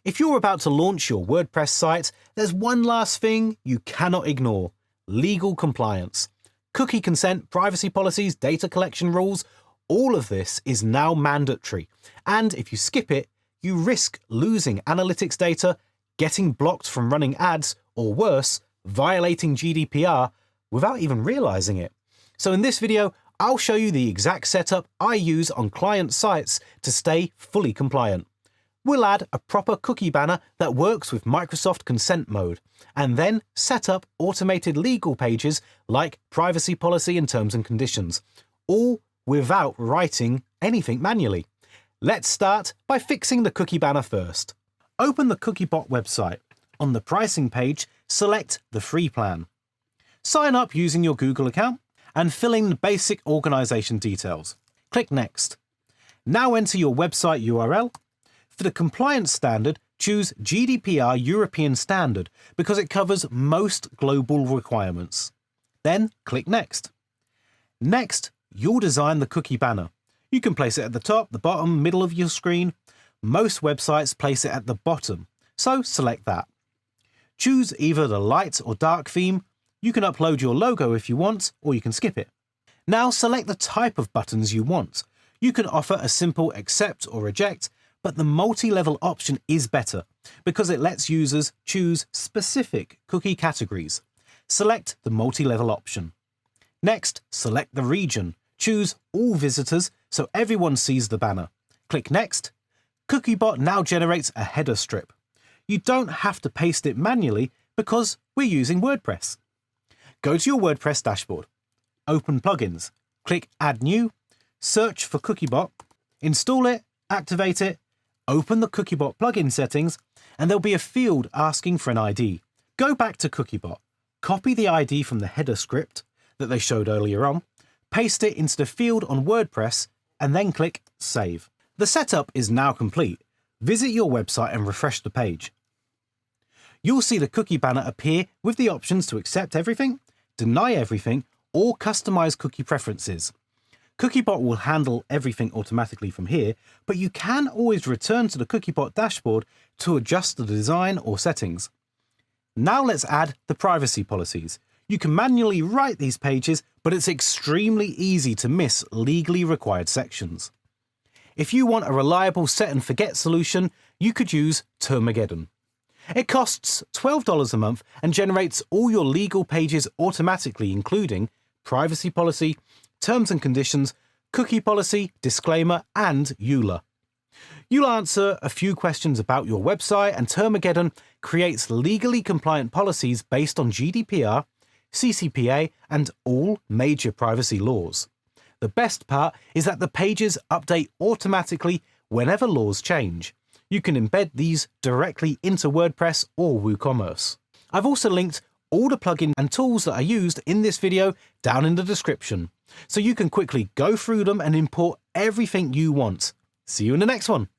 If you're about to launch your WordPress site, there's one last thing you cannot ignore: legal compliance. Cookie consent, privacy policies, data collection rules, all of this is now mandatory. And if you skip it, you risk losing analytics data, getting blocked from running ads, or worse, violating GDPR without even realizing it. So in this video, I'll show you the exact setup I use on client sites to stay fully compliant. We'll add a proper cookie banner that works with Microsoft Consent Mode, and then set up automated legal pages like privacy policy and terms and conditions, all without writing anything manually. Let's start by fixing the cookie banner first. Open the Cookiebot website. On the pricing page, select the free plan. Sign up using your Google account and fill in the basic organization details. Click Next. Now enter your website URL. For the compliance standard, choose GDPR European Standard because it covers most global requirements. Then click Next. Next, you'll design the cookie banner. You can place it at the top, the bottom, middle of your screen. Most websites place it at the bottom, so select that. Choose either the light or dark theme. You can upload your logo if you want, or you can skip it. Now select the type of buttons you want. You can offer a simple accept or reject, but the multi-level option is better because it lets users choose specific cookie categories. Select the multi-level option. Next, select the region. Choose all visitors so everyone sees the banner. Click Next. Cookiebot now generates a header strip. You don't have to paste it manually because we're using WordPress. Go to your WordPress dashboard. Open Plugins. Click Add New. Search for Cookiebot. Install it. Activate it. Open the Cookiebot plugin settings, and there'll be a field asking for an ID. Go back to Cookiebot, copy the ID from the header script that they showed earlier on, paste it into the field on WordPress, and then click Save. The setup is now complete. Visit your website and refresh the page. You'll see the cookie banner appear with the options to accept everything, deny everything, or customize cookie preferences. Cookiebot will handle everything automatically from here, but you can always return to the Cookiebot dashboard to adjust the design or settings. Now let's add the privacy policies. You can manually write these pages, but it's extremely easy to miss legally required sections. If you want a reliable set and forget solution, you could use Termageddon. It costs $12 a month and generates all your legal pages automatically, including privacy policy, terms and conditions, cookie policy, disclaimer, and EULA. You'll answer a few questions about your website, and Termageddon creates legally compliant policies based on GDPR, CCPA, and all major privacy laws. The best part is that the pages update automatically whenever laws change. You can embed these directly into WordPress or WooCommerce. I've also linked all the plugins and tools that I used in this video down in the description, so you can quickly go through them and import everything you want. See you in the next one.